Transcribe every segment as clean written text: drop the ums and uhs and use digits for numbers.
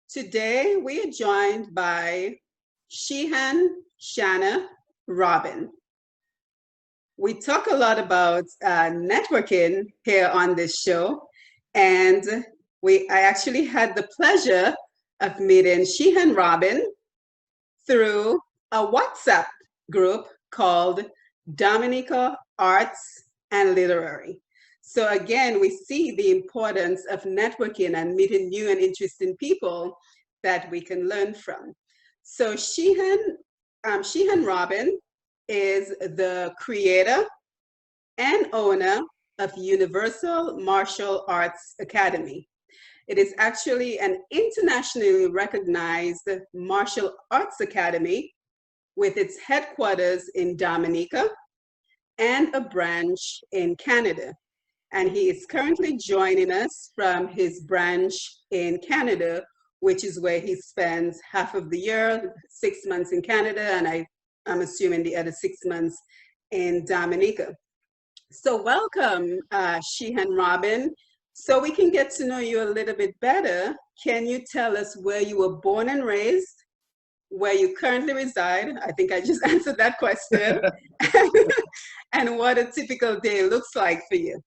Today we are joined by Shihan Robin. We talk a lot about networking here on this show, and I actually had the pleasure of meeting Shihan Robin through a WhatsApp group called Dominica Arts and Literary. So again, we see the importance of networking and meeting new and interesting people that we can learn from. So Shihan Robin is the creator and owner of Universal Martial Arts Academy. It is actually an internationally recognized martial arts academy with its headquarters in Dominica and a branch in Canada. And he is currently joining us from his branch in Canada, which is where he spends half of the year, 6 months in Canada, and I'm assuming the other 6 months in Dominica. So welcome, Shihan Robin. So we can get to know you a little bit better. Can you tell us where you were born and raised, where you currently reside? I think I just answered that question. And what a typical day looks like for you.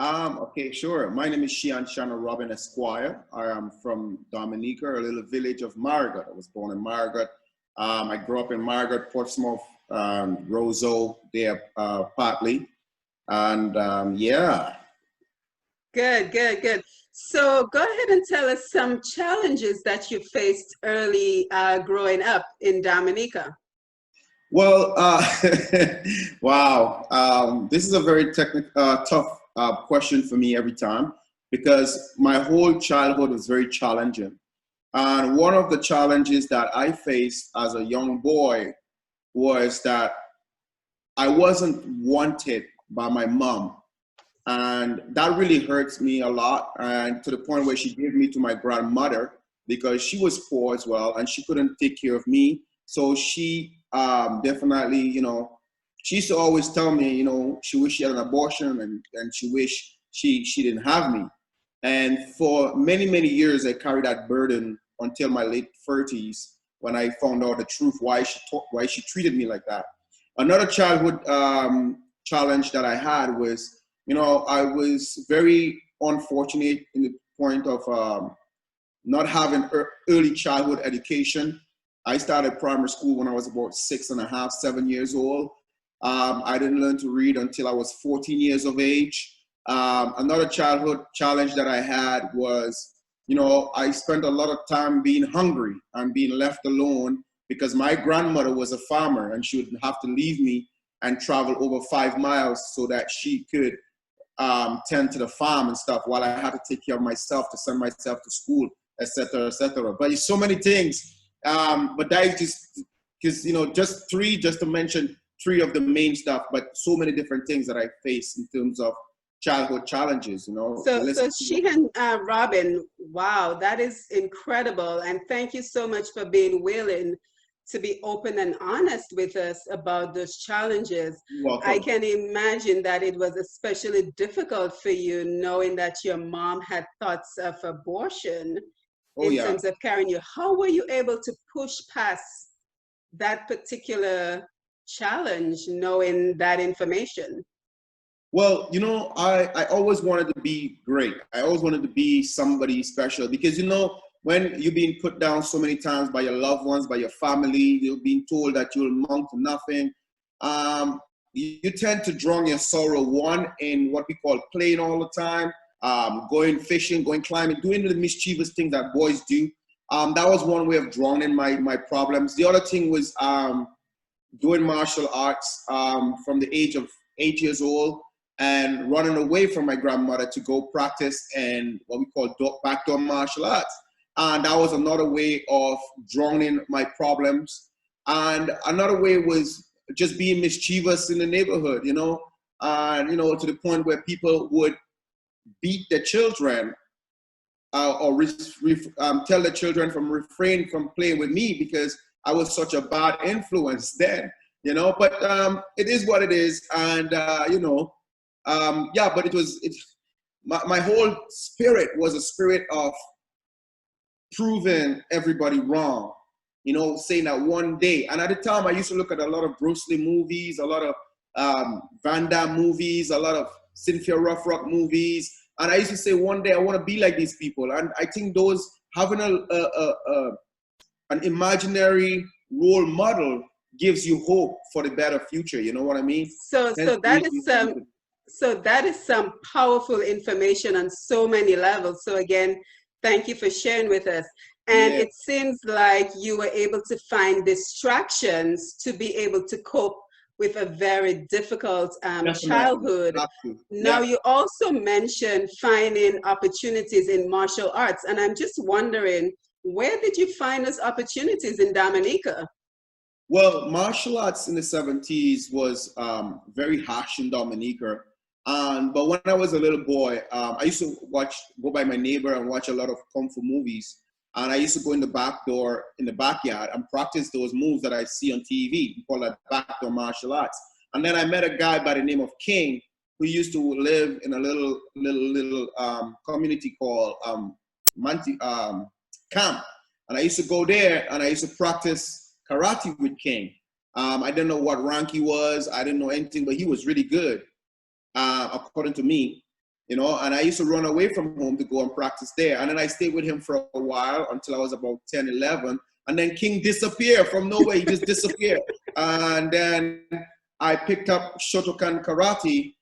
Okay, sure. My name is Shihan Robin Esquire. I am from Dominica, a little village of Margaret. I was born in Margaret. I grew up in Margaret, Portsmouth, Roseau, there partly. And yeah. Good. So go ahead and tell us some challenges that you faced early growing up in Dominica. Well, wow. This is a very tough question for me every time because my whole childhood was very challenging. And one of the challenges that I faced as a young boy was that I wasn't wanted by my mom. And that really hurts me a lot, and to the point where she gave me to my grandmother because she was poor as well and she couldn't take care of me. So she definitely, she used to always tell me, she wished she had an abortion and she wished she didn't have me. And for many, many years, I carried that burden until my late 30s when I found out the truth, why she treated me like that. Another childhood challenge that I had was, I was very unfortunate in the point of not having early childhood education. I started primary school when I was about 6.5, 7 years old. I didn't learn to read until I was 14 years of age. Another childhood challenge that I had was, I spent a lot of time being hungry and being left alone because my grandmother was a farmer and she would have to leave me and travel over 5 miles so that she could tend to the farm and stuff while I had to take care of myself to send myself to school, etc., etc. But it's so many things. But that is just because, just to mention three of the main stuff, but so many different things that I face in terms of childhood challenges, So Shihan Robin, wow, that is incredible. And thank you so much for being willing to be open and honest with us about those challenges. I can imagine that it was especially difficult for you knowing that your mom had thoughts of abortion in terms of carrying you. How were you able to push past that particular challenge knowing that information? Well, I always wanted to be great. I always wanted to be somebody special because, when you're being put down so many times by your loved ones, by your family, you're being told that you'll amount to nothing. You tend to drown your sorrow, one, in what we call playing all the time, going fishing, going climbing, doing the mischievous things that boys do. That was one way of drowning my problems. The other thing was doing martial arts from the age of 8 years old and running away from my grandmother to go practice in what we call backdoor martial arts. And that was another way of drowning my problems. And another way was just being mischievous in the neighborhood, and, to the point where people would beat the children or tell the children from refrain from playing with me because I was such a bad influence then, but it is what it is. And, but my whole spirit was a spirit of proving everybody wrong, you know, saying that one day. And at the time, I used to look at a lot of Bruce Lee movies, a lot of Van Damme movies, a lot of Cynthia Rothrock movies. And I used to say, one day I want to be like these people. And I think those having an imaginary role model gives you hope for the better future. You know what I mean? So that is some powerful information on so many levels. So again, thank you for sharing with us. And it seems like you were able to find distractions to be able to cope with a very difficult childhood. Now, you also mentioned finding opportunities in martial arts. And I'm just wondering, where did you find those opportunities in Dominica? Well, martial arts in the 70s was very harsh in Dominica. But when I was a little boy, I used to go by my neighbor and watch a lot of Kung Fu movies. And I used to go in the back door, in the backyard, and practice those moves that I see on TV. We call that backdoor martial arts. And then I met a guy by the name of King, who used to live in a little community called Camp. And I used to go there and I used to practice karate with King. I didn't know what rank he was. I didn't know anything, but he was really good, according to me. You know, and I used to run away from home to go and practice there. And then I stayed with him for a while until I was about 10, 11. And then King disappeared from nowhere. He just disappeared. And then I picked up Shotokan Karate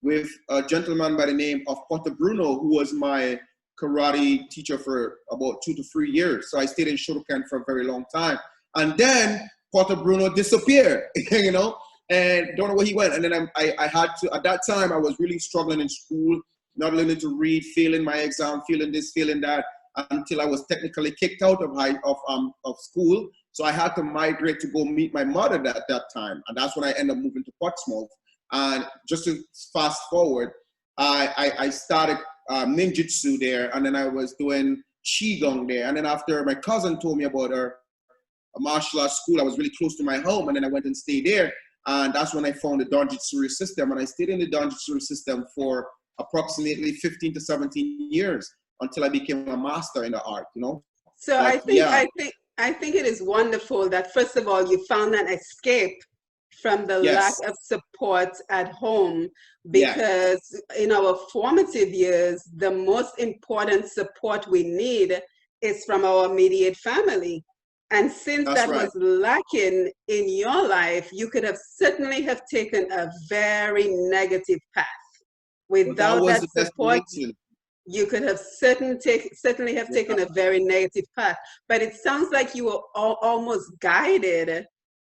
with a gentleman by the name of Potter Bruno, who was my karate teacher for about 2 to 3 years. So I stayed in Shotokan for a very long time. And then Potter Bruno disappeared, you know, and don't know where he went. And then I had to, at that time, I was really struggling in school, not learning to read, failing my exam, feeling this, feeling that, until I was technically kicked out of school. So I had to migrate to go meet my mother at that time. And that's when I ended up moving to Portsmouth. And just to fast forward, I started ninjutsu there, and then I was doing qigong there. And then after my cousin told me about a martial arts school, I was really close to my home, and then I went and stayed there. And that's when I found the Donjitsuri system. And I stayed in the Donjitsuri system for approximately 15 to 17 years until I became a master in the art, you know? So I think it is wonderful that, first of all, you found an escape from the lack of support at home, because in our formative years, the most important support we need is from our immediate family. And since that was lacking in your life, you could have certainly have taken a very negative path. Without that support, you could have certainly have taken a very negative path. But it sounds like you were almost guided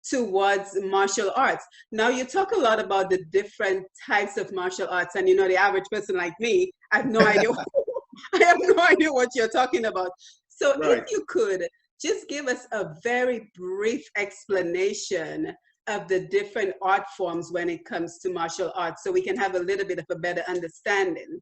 towards martial arts. Now, you talk a lot about the different types of martial arts, and you know, the average person like me, I have no idea. I have no idea what you're talking about. So if you could just give us a very brief explanation of the different art forms when it comes to martial arts, so we can have a little bit of a better understanding.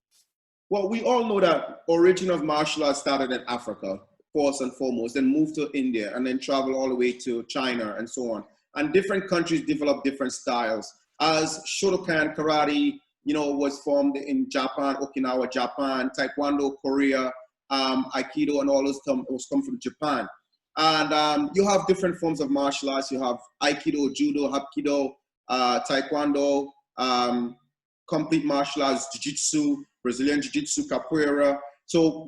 Well, we all know that origin of martial arts started in Africa, first and foremost, then moved to India, and then traveled all the way to China and so on. And different countries develop different styles. As Shotokan Karate, you know, was formed in Japan, Okinawa, Japan, Taekwondo, Korea, Aikido, and all those come from Japan. And you have different forms of martial arts. You have Aikido, Judo, Hapkido, Taekwondo, complete martial arts, Jiu-Jitsu, Brazilian Jiu-Jitsu, Capoeira. So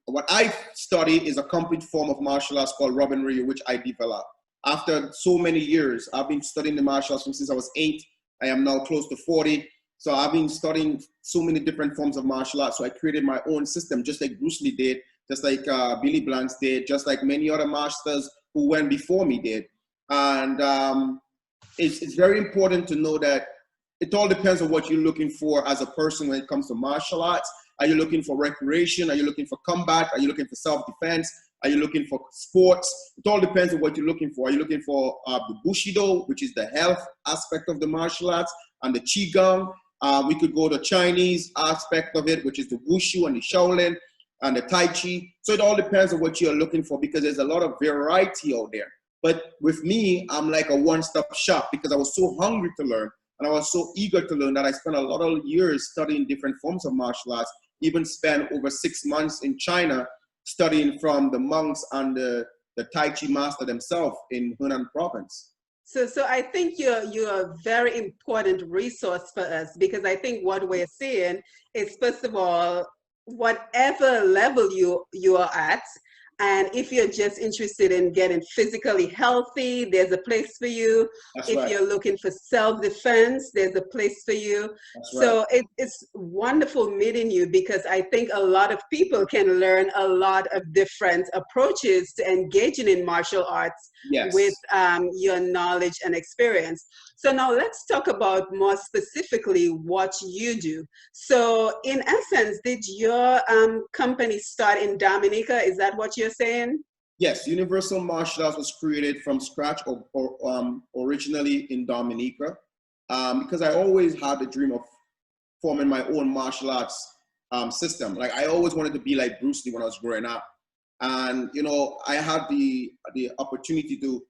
what I study is a complete form of martial arts called Robin Ryu, which I developed. After so many years, I've been studying the martial arts since I was 8. I am now close to 40. So I've been studying so many different forms of martial arts. So I created my own system, just like Bruce Lee did, just like Billy Blanks did, just like many other masters who went before me did. And it's very important to know that it all depends on what you're looking for as a person when it comes to martial arts. Are you looking for recreation? Are you looking for combat? Are you looking for self-defense? Are you looking for sports? It all depends on what you're looking for. Are you looking for the Bushido, which is the health aspect of the martial arts, and the Qigong? We could go to Chinese aspect of it, which is the Wushu and the Shaolin and the Tai Chi. So it all depends on what you're looking for, because there's a lot of variety out there. But with me, I'm like a one-stop shop, because I was so hungry to learn and I was so eager to learn that I spent a lot of years studying different forms of martial arts, even spent over 6 months in China studying from the monks and the Tai Chi master themselves in Hunan province. So I think you're a very important resource for us, because I think what we're seeing is, first of all, whatever level you are at, and if you're just interested in getting physically healthy, there's a place for you. That's If right. you're looking for self-defense, there's a place for you. That's So right. it's wonderful meeting you, because I think a lot of people can learn a lot of different approaches to engaging in martial arts Yes. with your knowledge and experience. So now let's talk about more specifically what you do. So in essence, did your company start in Dominica? Is that what you're saying? Yes, Universal Martial Arts was created from scratch or originally in Dominica, because I always had the dream of forming my own martial arts system. Like I always wanted to be like Bruce Lee when I was growing up. And, you know, I had the opportunity to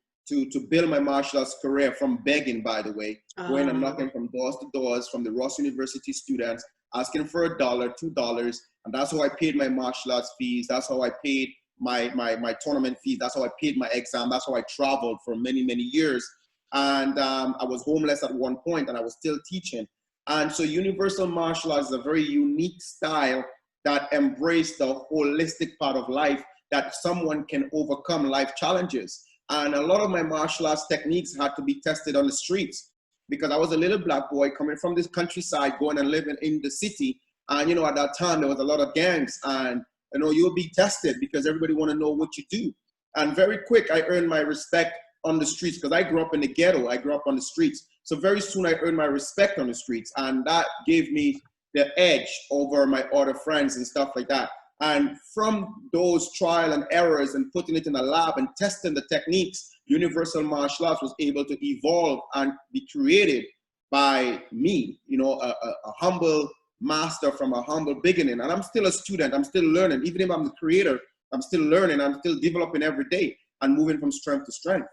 build my martial arts career from begging, by the way, going and knocking from doors to doors from the Ross University students, asking for $1, $2. And that's how I paid my martial arts fees. That's how I paid my tournament fees. That's how I paid my exam. That's how I traveled for many, many years. And I was homeless at one point, and I was still teaching. And so Universal Martial Arts is a very unique style that embraced the holistic part of life, that someone can overcome life challenges. And a lot of my martial arts techniques had to be tested on the streets, because I was a little black boy coming from this countryside, going and living in the city. And, you know, at that time, there was a lot of gangs, and, you know, you'll be tested because everybody want to know what you do. And very quick, I earned my respect on the streets, because I grew up in the ghetto. I grew up on the streets. So very soon I earned my respect on the streets, and that gave me the edge over my other friends and stuff like that. And from those trial and errors and putting it in a lab and testing the techniques, Universal Martial Arts was able to evolve and be created by me, you know, a humble master from a humble beginning. And I'm still a student, I'm still learning. Even if I'm the creator, I'm still learning, I'm still developing every day and moving from strength to strength.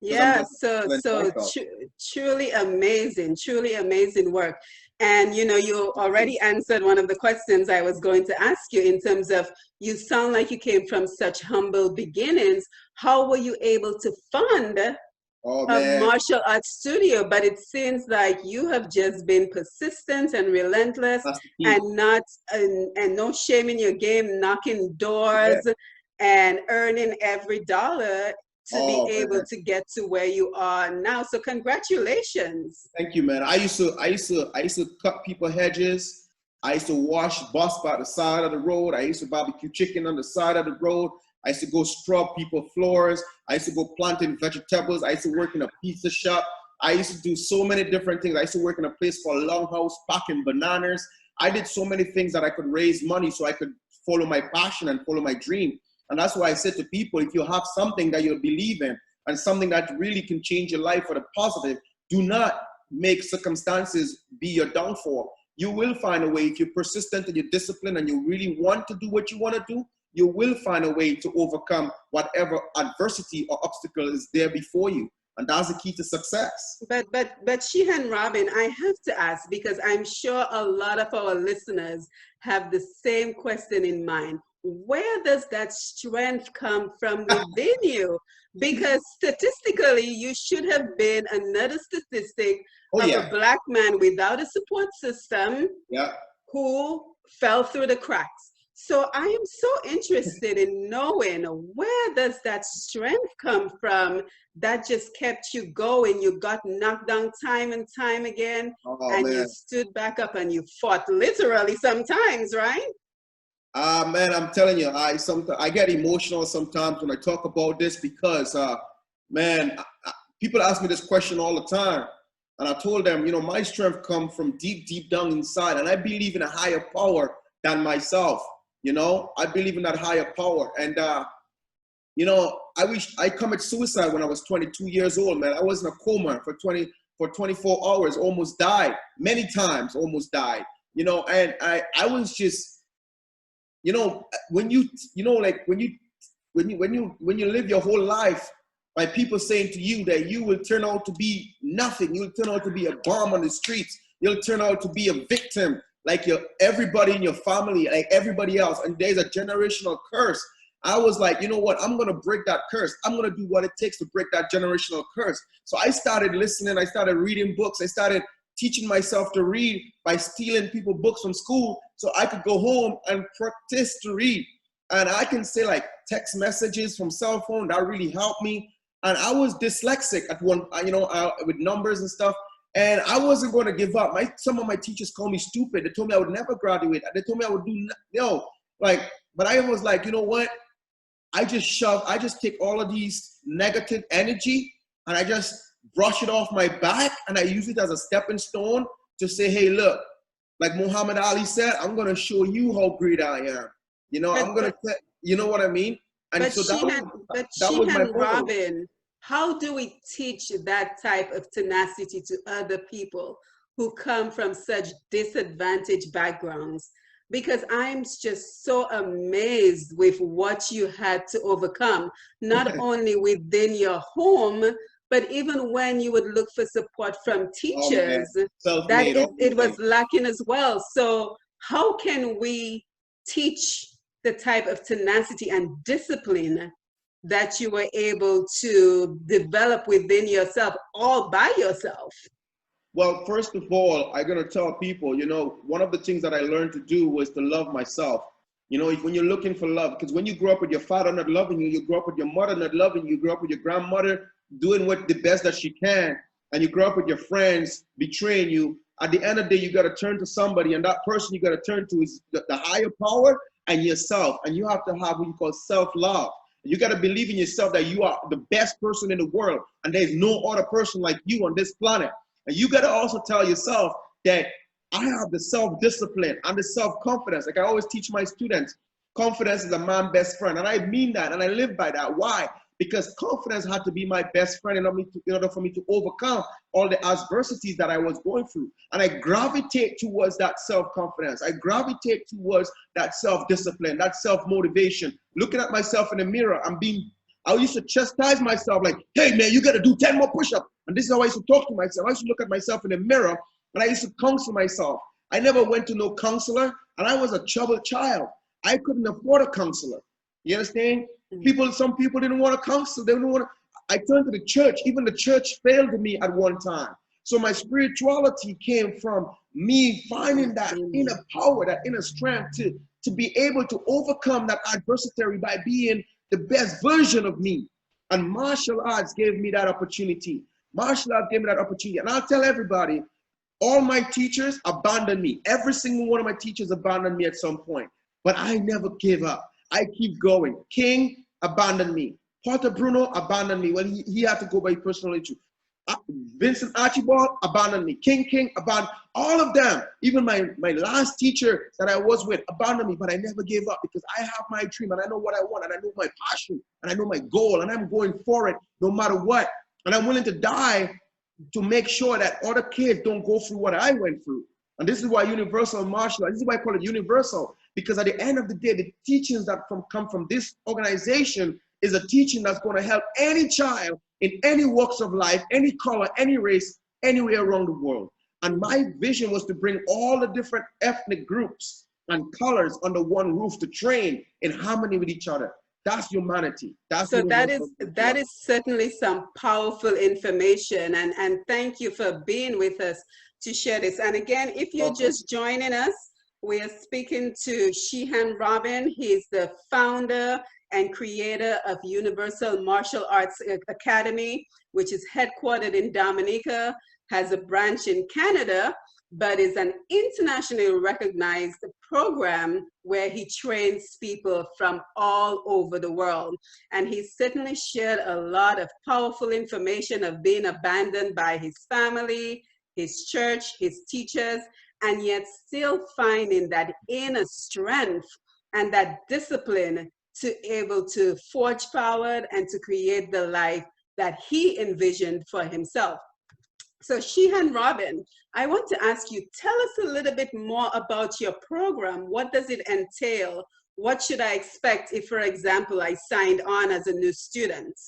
Yeah, truly amazing work. And you know, you already answered one of the questions I was going to ask you, in terms of, you sound like you came from such humble beginnings. How were you able to fund a martial arts studio? But it seems like you have just been persistent and relentless, and no shame in your game, knocking doors and earning every dollar to be able to get to where you are now. So congratulations. Thank you, man. I used to cut people hedges. I used to wash bus by the side of the road. I used to barbecue chicken on the side of the road. I used to go scrub people floors. I used to go planting vegetables. I used to work in a pizza shop. I used to do so many different things. I used to work in a place called Longhouse, packing bananas. I did so many things that I could raise money so I could follow my passion and follow my dream. And that's why I said to people, if you have something that you believe in and something that really can change your life for the positive, do not make circumstances be your downfall. You will find a way. If you're persistent and you're disciplined and you really want to do what you want to do, you will find a way to overcome whatever adversity or obstacle is there before you. And that's the key to success. But Shihan Robin, I have to ask, because I'm sure a lot of our listeners have the same question in mind. Where does that strength come from within you? Because statistically, you should have been another statistic of a Black man without a support system who fell through the cracks. So I am so interested in knowing, where does that strength come from that just kept you going? You got knocked down time and time again, and you stood back up and you fought, literally sometimes, right? Man, I'm telling you, I get emotional sometimes when I talk about this, because, man, people ask me this question all the time. And I told them, you know, my strength comes from deep, deep down inside. And I believe in a higher power than myself. You know, I believe in that higher power. And, you know, I wish I committed suicide when I was 22 years old, man. I was in a coma for 24 hours, almost died. Many times, almost died. You know, and I was just, you know, when you live your whole life by people saying to you that you will turn out to be nothing, you'll turn out to be a bomb on the streets, you'll turn out to be a victim like everybody in your family, like everybody else, and there's a generational curse. I was like, you know what? I'm going to break that curse. I'm going to do what it takes to break that generational curse. So I started listening. I started reading books. I started teaching myself to read by stealing people books from school so I could go home and practice to read. And I can say like text messages from cell phone, that really helped me. And I was dyslexic at one, with numbers and stuff. And I wasn't going to give up. Some of my teachers called me stupid. They told me I would never graduate. They told me I would but I was like, you know what? I just take all of these negative energy and I just brush it off my back and I use it as a stepping stone to say, hey, look, like Muhammad Ali said, I'm going to show you how great I am. I'm going to, you know what I mean? And but so that was my Shihan Robin, how do we teach that type of tenacity to other people who come from such disadvantaged backgrounds? Because I'm just so amazed with what you had to overcome, not only within your home, but even when you would look for support from teachers, it was lacking as well. So how can we teach the type of tenacity and discipline that you were able to develop within yourself all by yourself? Well, first of all, I'm going to tell people, one of the things that I learned to do was to love myself. When you're looking for love, because when you grow up with your father not loving you, you grow up with your mother not loving you, you grow up with your grandmother doing the best that she can, and you grow up with your friends betraying you. At the end of the day, you got to turn to somebody, and that person you got to turn to is the higher power and yourself. And you have to have what you call self-love. You got to believe in yourself that you are the best person in the world, and there's no other person like you on this planet. And you got to also tell yourself that I have the self-discipline and the self-confidence. Like I always teach my students, confidence is a man's best friend. And I mean that, and I live by that. Why? Because confidence had to be my best friend in order for me to overcome all the adversities that I was going through. And I gravitate towards that self-confidence. I gravitate towards that self-discipline, that self-motivation. Looking at myself in the mirror, I used to chastise myself like, hey man, you got to do 10 more push-ups. And this is how I used to talk to myself. I used to look at myself in the mirror and I used to counsel myself. I never went to no counselor, and I was a troubled child. I couldn't afford a counselor. You understand? Some people didn't want to counsel. They didn't want to. I turned to the church. Even the church failed me at one time. So my spirituality came from me finding that inner power, that inner strength to be able to overcome that adversity by being the best version of me. And martial arts gave me that opportunity. Martial arts gave me that opportunity. And I'll tell everybody, all my teachers abandoned me. Every single one of my teachers abandoned me at some point. But I never gave up. I keep going. King abandoned me. Porter Bruno abandoned me when he had to go by personal issue. Vincent Archibald abandoned me. King abandoned all of them. Even my last teacher that I was with abandoned me, but I never gave up because I have my dream and I know what I want and I know my passion and I know my goal and I'm going for it no matter what. And I'm willing to die to make sure that other kids don't go through what I went through. And this is why universal martial arts, this is why I call it universal, because at the end of the day, the teachings that come from this organization is a teaching that's going to help any child in any walks of life, any color, any race, anywhere around the world. And my vision was to bring all the different ethnic groups and colors under one roof to train in harmony with each other. That's humanity. So that is certainly some powerful information, and thank you for being with us to share this. And again, if you're just joining us, we are speaking to Shihan Robin. He's the founder and creator of Universal Martial Arts Academy, which is headquartered in Dominica, has a branch in Canada, but is an internationally recognized program where he trains people from all over the world. And he certainly shared a lot of powerful information of being abandoned by his family, his church, his teachers, and yet still finding that inner strength and that discipline to able to forge forward and to create the life that he envisioned for himself. So Shihan Robin, I want to ask you, tell us a little bit more about your program. What does it entail? What should I expect if, for example, I signed on as a new student?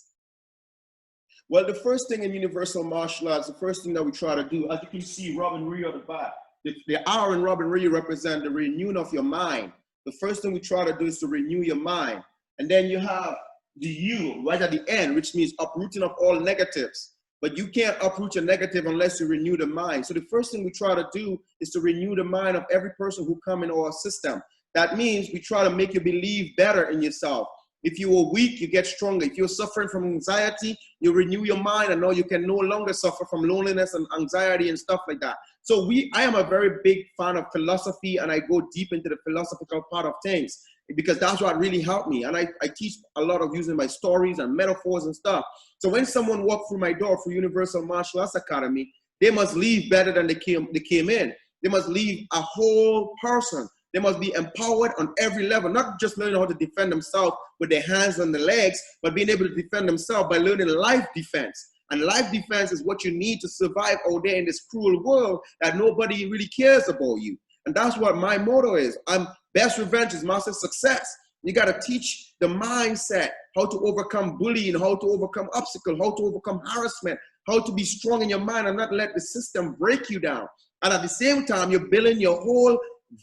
Well, the first thing in Universal Martial Arts, the first thing that we try to do, as you can see, Robin Rio at the back, the R in Robin Rio represent the renewing of your mind. The first thing we try to do is to renew your mind. And then you have the U right at the end, which means uprooting of all negatives. But you can't uproot your negative unless you renew the mind. So the first thing we try to do is to renew the mind of every person who come in our system. That means we try to make you believe better in yourself. If you were weak, you get stronger. If you're suffering from anxiety, you renew your mind and know you can no longer suffer from loneliness and anxiety and stuff like that. So I am a very big fan of philosophy, and I go deep into the philosophical part of things because that's what really helped me. And I teach a lot of using my stories and metaphors and stuff. So when someone walked through my door for Universal Martial Arts Academy, they must leave better than they came in. They must leave a whole person. They must be empowered on every level, not just learning how to defend themselves with their hands and their legs, but being able to defend themselves by learning life defense. And life defense is what you need to survive out there in this cruel world that nobody really cares about you. And that's what my motto is. Best revenge is master success. You got to teach the mindset, how to overcome bullying, how to overcome obstacles, how to overcome harassment, how to be strong in your mind and not let the system break you down. And at the same time, you're building your whole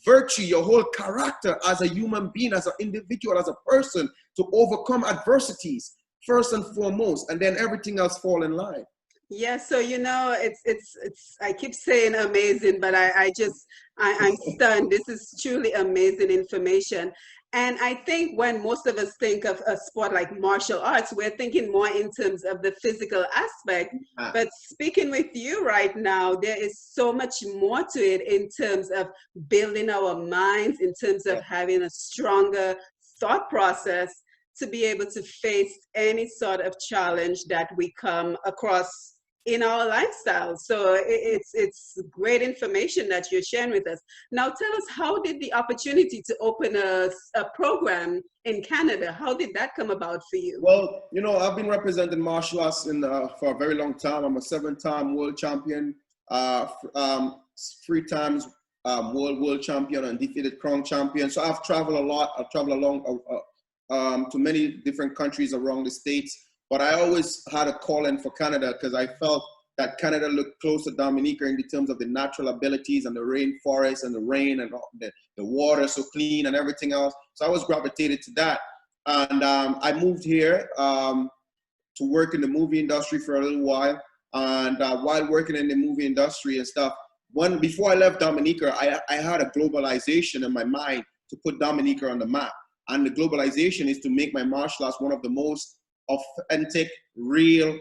virtue, your whole character as a human being, as an individual, as a person to overcome adversities first and foremost, and then everything else fall in line. Yeah, so it's I keep saying amazing, but I'm stunned. This is truly amazing information. And I think when most of us think of a sport like martial arts, we're thinking more in terms of the physical aspect. But speaking with you right now, there is so much more to it in terms of building our minds, in terms of having a stronger thought process to be able to face any sort of challenge that we come across in our lifestyle. So it's great information that you're sharing with us. Now tell us, how did the opportunity to open a program in Canada, how did that come about for you? Well, I've been representing martial arts for a very long time. I'm a 7-time world champion, 3 times world champion, and undefeated crown champion. So I've traveled a lot. I've traveled along to many different countries around the States. But I always had a calling for Canada because I felt that Canada looked close to Dominica in terms of the natural abilities and the rainforest and the rain and the water so clean and everything else. So I was gravitated to that. And I moved here to work in the movie industry for a little while. And while working in the movie industry and stuff, before I left Dominica, I had a globalization in my mind to put Dominica on the map. And the globalization is to make my martial arts one of the most authentic, real,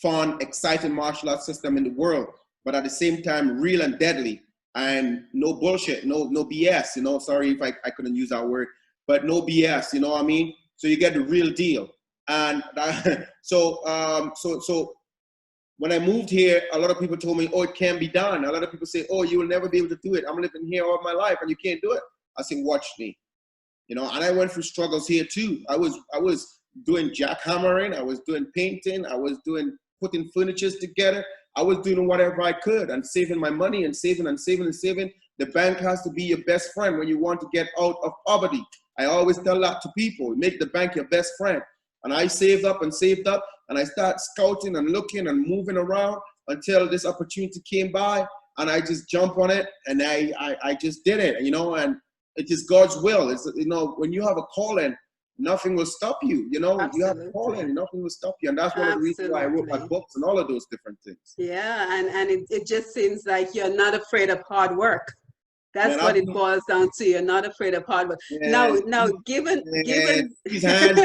fun, exciting martial arts system in the world, but at the same time, real and deadly, and no bullshit, no BS, sorry if I couldn't use that word, but no BS, you know what I mean? So you get the real deal. And so when I moved here, a lot of people told me, oh, it can't be done. A lot of people say, oh, you will never be able to do it. I'm living here all my life and you can't do it. I say, watch me, and I went through struggles here too. I was doing jackhammering, I was doing painting, I was doing putting furnitures together, I was doing whatever I could and saving my money and saving and saving and saving. The bank has to be your best friend when you want to get out of poverty. I always tell that to people, make the bank your best friend. And I saved up and I started scouting and looking and moving around until this opportunity came by, and I just jumped on it and I just did it, and it's just God's will. It's, when you have a calling, nothing will stop you. You have a calling, nothing will stop you. And that's one of the reasons why I wrote my books and all of those different things. Yeah, and it just seems like you're not afraid of hard work. That's what it boils down to. You're not afraid of hard work. Now, given these hands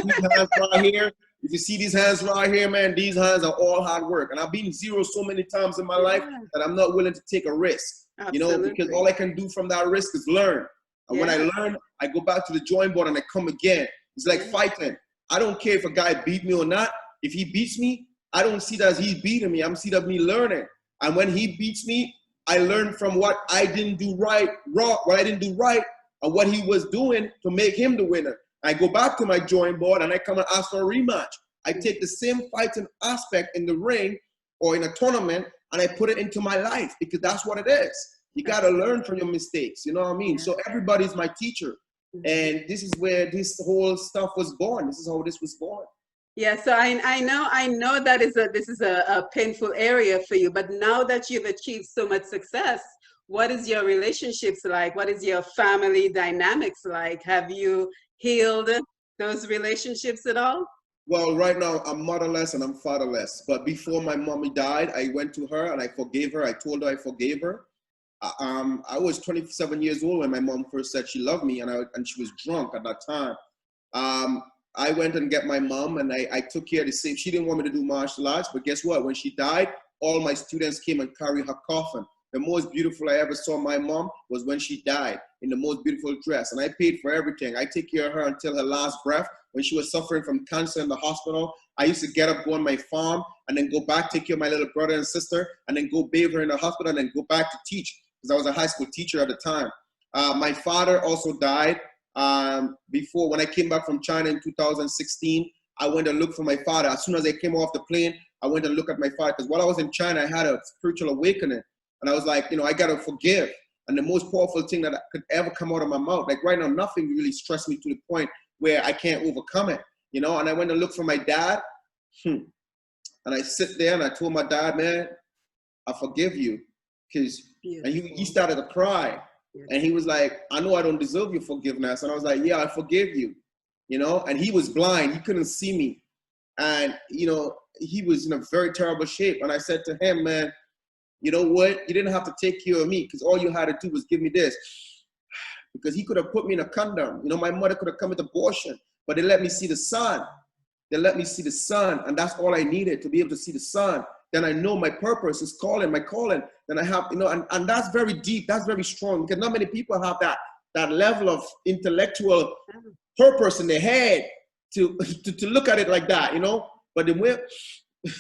right here, if you see these hands right here, man, these hands are all hard work. And I've been zero so many times in my life that I'm not willing to take a risk. Because all I can do from that risk is learn. And when I learn, I go back to the drawing board and I come again. It's like fighting. I don't care if a guy beat me or not. If he beats me, I don't see that as he beating me. I'm seeing that me learning. And when he beats me, I learn from what I didn't do right, and what he was doing to make him the winner. I go back to my drawing board and I come and ask for a rematch. I take the same fighting aspect in the ring or in a tournament and I put it into my life because that's what it is. You got to learn from your mistakes. You know what I mean? So everybody's my teacher. And this is where this whole stuff was born. This is how this was born. Yeah, so I know that this is a painful area for you, but now that you've achieved so much success, what is your relationships like? What is your family dynamics like? Have you healed those relationships at all? Well, right now I'm motherless and I'm fatherless. But before my mommy died, I went to her and I forgave her. I told her I forgave her. I was 27 years old when my mom first said she loved me, and she was drunk at that time. I went and get my mom, and I took care of the same. She didn't want me to do martial arts, but guess what? When she died, all my students came and carried her coffin. The most beautiful I ever saw my mom was when she died in the most beautiful dress, and I paid for everything. I take care of her until her last breath. When she was suffering from cancer in the hospital, I used to get up, go on my farm, and then go back, take care of my little brother and sister, and then go bathe her in the hospital, and then go back to teach, because I was a high school teacher at the time. My father also died before. When I came back from China in 2016, I went and looked for my father. As soon as I came off the plane, I went and looked at my father, because while I was in China, I had a spiritual awakening. And I was like, I got to forgive. And the most powerful thing that could ever come out of my mouth, like right now, nothing really stressed me to the point where I can't overcome it, And I went and looked for my dad. And I sit there and I told my dad, man, I forgive you. And he started to cry. And he was like, I know I don't deserve your forgiveness. And I was like, yeah, I forgive you. And he was blind. He couldn't see me. And, he was in a very terrible shape. And I said to him, man, you know what? You didn't have to take care of me, because all you had to do was give me this. Because he could have put me in a condom. My mother could have come with abortion, but they let me see the sun. They let me see the sun, and that's all I needed, to be able to see the sun. Then I know my purpose is my calling. Then I have, and that's very deep, that's very strong, because not many people have that level of intellectual purpose in their head to look at it like that, But then with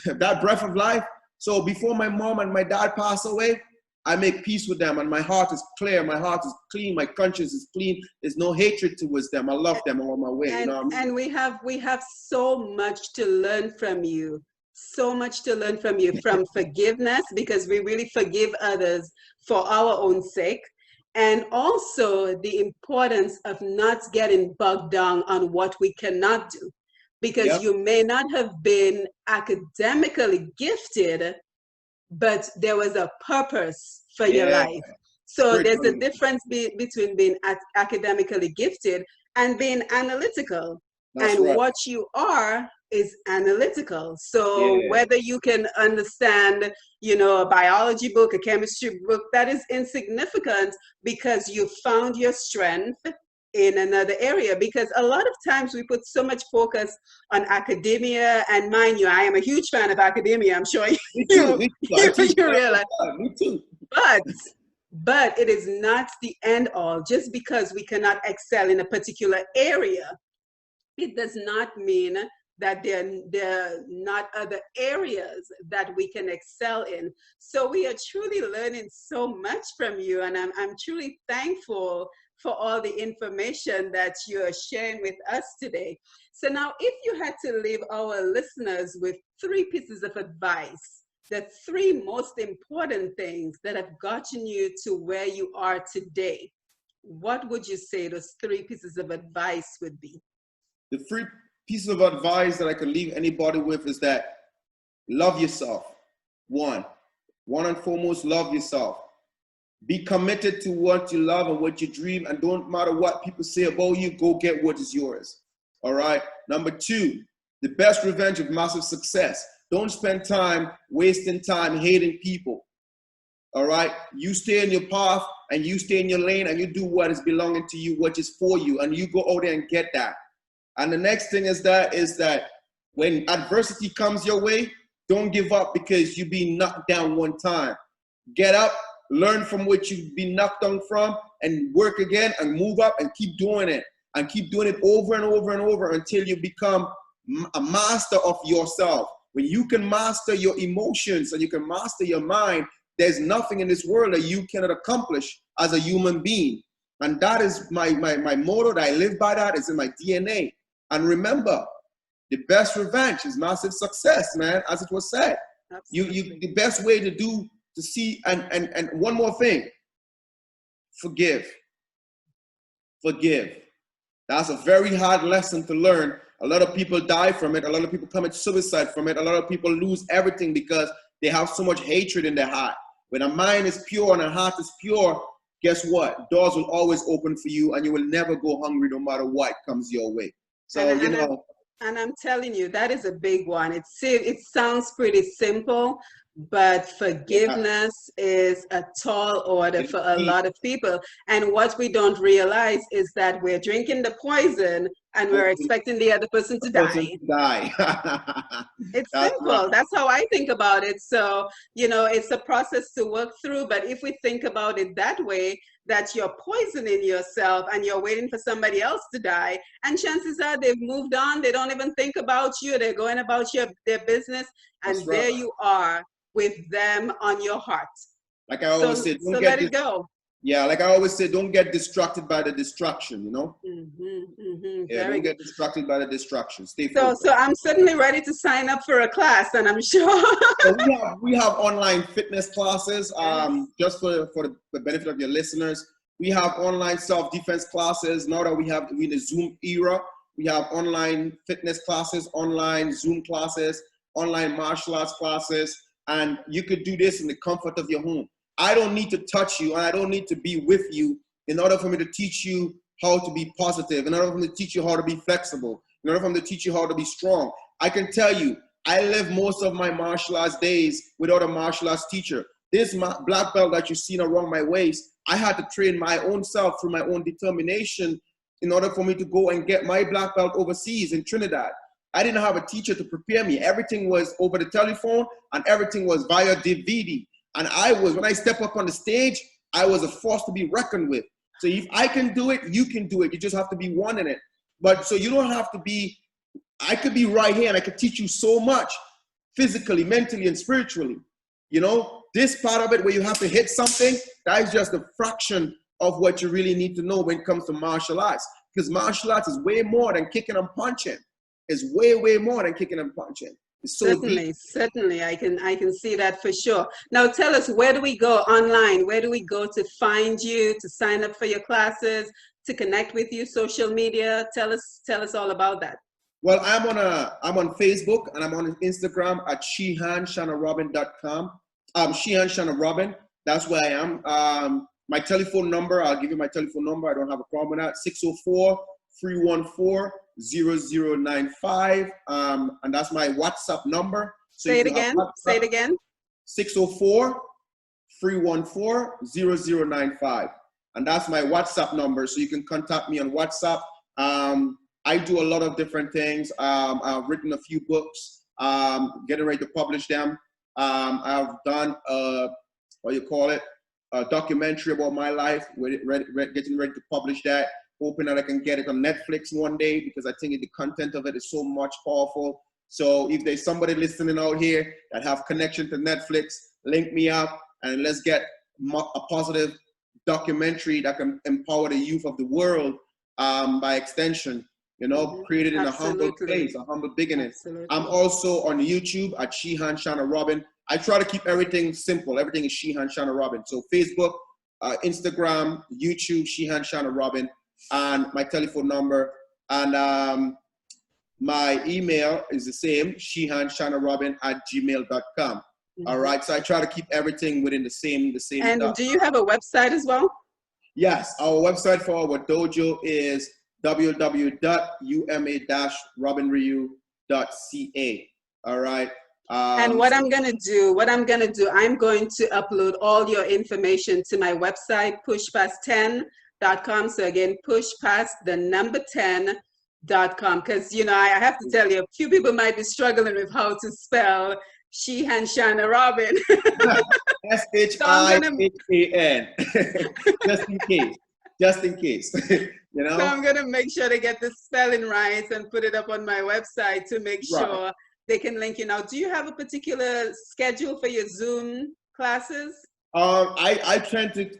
that breath of life. So before my mom and my dad pass away, I make peace with them, and my heart is clear, my heart is clean, my conscience is clean. There's no hatred towards them. I love them all my way. And we have so much to learn from you. So much to learn from you, from forgiveness, because we really forgive others for our own sake. And also the importance of not getting bogged down on what we cannot do. Because you may not have been academically gifted, but there was a purpose for your life. So there's a difference between being academically gifted and being analytical. What you are is analytical. So whether you can understand, a biology book, a chemistry book, that is insignificant, because you found your strength in another area. Because a lot of times we put so much focus on academia, and mind you, I am a huge fan of academia. I'm sure you realize. Me too. But it is not the end all. Just because we cannot excel in a particular area, it does not mean that there are not other areas that we can excel in. So we are truly learning so much from you, and I'm truly thankful for all the information that you're sharing with us today. So now, if you had to leave our listeners with 3 pieces of advice, the 3 most important things that have gotten you to where you are today, what would you say those 3 pieces of advice would be? The 3 pieces of advice that I can leave anybody with is that love yourself. One and foremost, love yourself. Be committed to what you love and what you dream, and don't matter what people say about you, go get what is yours. All right. Number 2, the best revenge of massive success. Don't spend time wasting time hating people. All right. You stay in your path, and you stay in your lane, and you do what is belonging to you, what is for you, and you go out there and get that. And the next thing is that when adversity comes your way, don't give up because you've been knocked down one time. Get up, learn from what you've been knocked down from, and work again and move up and keep doing it. And keep doing it over and over and over until you become a master of yourself. When you can master your emotions and you can master your mind, there's nothing in this world that you cannot accomplish as a human being. And that is my motto that I live by. That is in my DNA. And remember, the best revenge is massive success, man, as it was said. The best way to see, and one more thing, forgive. That's a very hard lesson to learn. A lot of people die from it. A lot of people commit suicide from it. A lot of people lose everything because they have so much hatred in their heart. When a mind is pure and a heart is pure, guess what? Doors will always open for you, and you will never go hungry no matter what comes your way. And So, you and I'm know, and I'm telling you, that is a big one. It sounds pretty simple, but yeah, forgiveness is a tall order it is for a key. lot of people. And what we don't realize is that we're drinking the poison and we're Hopefully, expecting the other person the to person die. to die. It's That's right. simple. That's how I think about it. So, it's a process to work through. But if we think about it that way, that you're poisoning yourself and you're waiting for somebody else to die, and chances are they've moved on, they don't even think about you, they're going about their business, That's and right. there you are with them on your heart. Like I always So, say, so don't let get it this. go. Yeah, like I always say, don't get distracted by the distraction, you know? Yeah, Very don't good. get distracted by the distraction. Stay So focused. I'm certainly ready to sign up for a class, and I'm sure. So we have online fitness classes. Yes. Just for the benefit of your listeners, we have online self-defense classes. Now that we're in the Zoom era, we have online fitness classes, online Zoom classes, online martial arts classes, and you could do this in the comfort of your home. I don't need to touch you, and I don't need to be with you in order for me to teach you how to be positive, in order for me to teach you how to be flexible, in order for me to teach you how to be strong. I can tell you, I live most of my martial arts days without a martial arts teacher. This black belt that you've seen around my waist, I had to train my own self through my own determination in order for me to go and get my black belt overseas in Trinidad. I didn't have a teacher to prepare me. Everything was over the telephone and everything was via DVD. And when I step up on the stage, I was a force to be reckoned with. So if I can do it, you can do it. You just have to be one in it. But so you don't have to be, I could be right here and I could teach you so much physically, mentally, and spiritually. This part of it where you have to hit something, that is just a fraction of what you really need to know when it comes to martial arts. Because martial arts is way more than kicking and punching. It's way, way more than kicking and punching. It's so deep. Certainly, I can see that for sure. Now, tell us, where do we go online? Where do we go to find you, to sign up for your classes, to connect with you, social media? Tell us all about that. Well, I'm on Facebook and I'm on Instagram at shihanshanarobin.com. Shihan Shana Robin. That's where I am. My telephone number, I'll give you my telephone number. I don't have a problem with that. 604-314-0095. And that's my WhatsApp number. So Say it again. Say it again. 604-314-0095. And that's my WhatsApp number. So you can contact me on WhatsApp. I do a lot of different things. I've written a few books, getting ready to publish them. I've done a documentary about my life, getting ready to publish that, hoping that I can get it on Netflix one day because I think the content of it is so much powerful. So if there's somebody listening out here that have connection to Netflix, link me up and let's get a positive documentary that can empower the youth of the world by extension. Created in a humble place, a humble beginning. Absolutely. I'm also on YouTube at Shihan Shana Robin. I try to keep everything simple. Everything is Shihan Shana Robin. So Facebook, Instagram, YouTube, Shihan Shana Robin, and my telephone number. And my email is the same, shihanshanarobin@gmail.com. All right. So I try to keep everything within the same. And do you have a website as well? Yes. Our website for our dojo is www.uma-robinryu.ca. All right. And what I'm going to do, I'm going to upload all your information to my website, pushpast10.com. So again, pushpast10.com. Because, I have to tell you, a few people might be struggling with how to spell Shihan Shana Robin. SHIHAN. Just in case. So I'm going to make sure to get the spelling right and put it up on my website to make sure they can link you. Now, do you have a particular schedule for your Zoom classes? I tend to,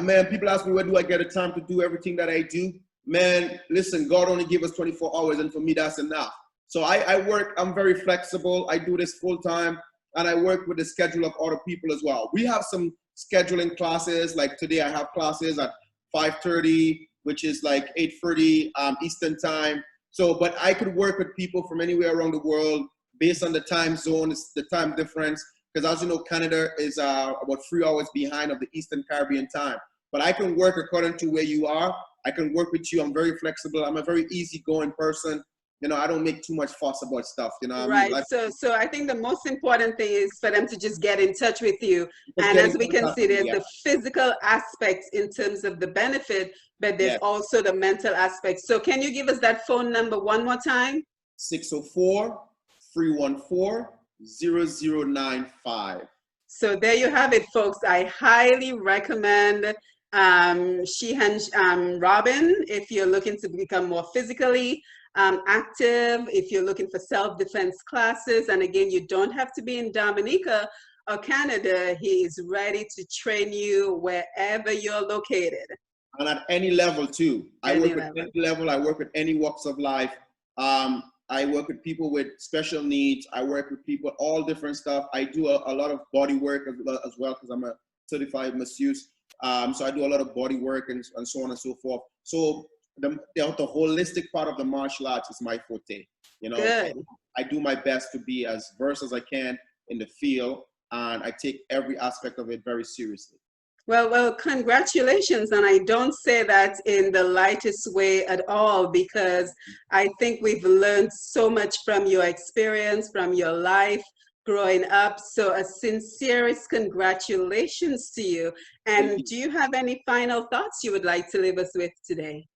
man, people ask me, where do I get the time to do everything that I do? Man, listen, God only gave us 24 hours, and for me, that's enough. So I work, I'm very flexible. I do this full time, and I work with the schedule of other people as well. We have some scheduling classes, like today I have classes at 5:30, which is like 8:30 Eastern time. So, but I could work with people from anywhere around the world based on the time zone, the time difference. Because as you know, Canada is about 3 hours behind of the Eastern Caribbean time. But I can work according to where you are. I can work with you. I'm very flexible. I'm a very easygoing person. I don't make too much fuss about stuff. You know what I mean? Right. Like, So I think the most important thing is for them to just get in touch with you. just And get in as we can contact see, with me. there's Yeah. the physical aspects in terms of the benefit, but there's Yeah. also the mental aspect. So can you give us that phone number one more time? 604-314-0095. So there you have it, folks. I highly recommend Shihan Robin if you're looking to become more physically active, if you're looking for self-defense classes. And again, you don't have to be in Dominica or Canada. He is ready to train you wherever you're located. And at any level too. I work at any level. I work with any walks of life. I work with people with special needs. I work with people, all different stuff. I do a lot of body work as well because I'm a certified masseuse. So I do a lot of body work and so on and so forth. So the holistic part of the martial arts is my forte. Good. I do my best to be as versed as I can in the field, and I take every aspect of it very seriously. Well, congratulations. And I don't say that in the lightest way at all, because I think we've learned so much from your experience, from your life growing up. So a sincerest congratulations to you. And do you have any final thoughts you would like to leave us with today?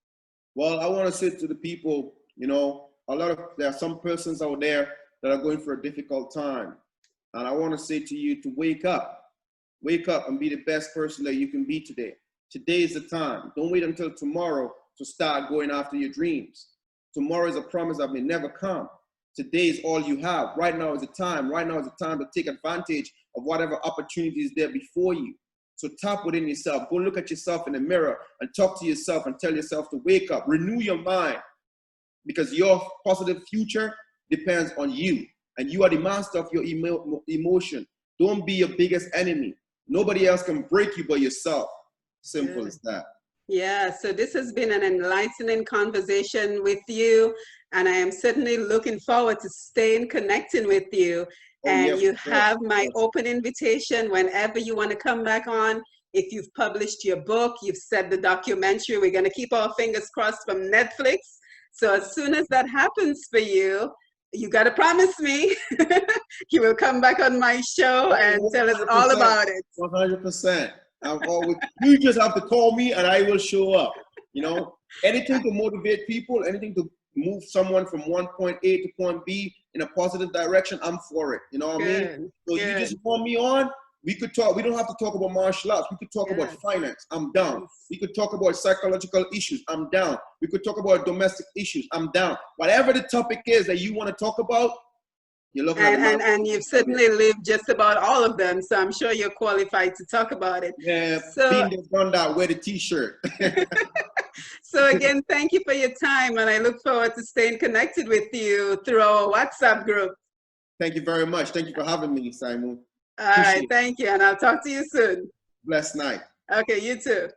Well, I want to say to the people, there are some persons out there that are going for a difficult time. And I want to say to you to wake up. Wake up and be the best person that you can be today. Today is the time. Don't wait until tomorrow to start going after your dreams. Tomorrow is a promise that may never come. Today is all you have. Right now is the time. Right now is the time to take advantage of whatever opportunity is there before you. So tap within yourself. Go look at yourself in the mirror and talk to yourself and tell yourself to wake up. Renew your mind, because your positive future depends on you. And you are the master of your emotion. Don't be your biggest enemy. Nobody else can break you but yourself. Simple as that. Yeah, so this has been an enlightening conversation with you, and I am certainly looking forward to staying connected with you. And you have my open invitation whenever you want to come back on. If you've published your book, you've said the documentary, we're going to keep our fingers crossed from Netflix. So as soon as that happens for you, you got to promise me you will come back on my show and tell us all about it. 100%. You just have to call me and I will show up. Anything to motivate people, anything to move someone from one point A to point B in a positive direction, I'm for it. You know what I mean? So you just want me on. We could talk. We don't have to talk about martial arts. We could talk about finance. I'm down. We could talk about psychological issues. I'm down. We could talk about domestic issues. I'm down. Whatever the topic is that you want to talk about, you're looking at and you've certainly lived just about all of them, so I'm sure you're qualified to talk about it. Yeah, so, done that. Wear the T-shirt. So again, thank you for your time, and I look forward to staying connected with you through our WhatsApp group. Thank you very much. Thank you for having me, Simon. All right, thank you, and I'll talk to you soon. Blessed night. Okay, you too.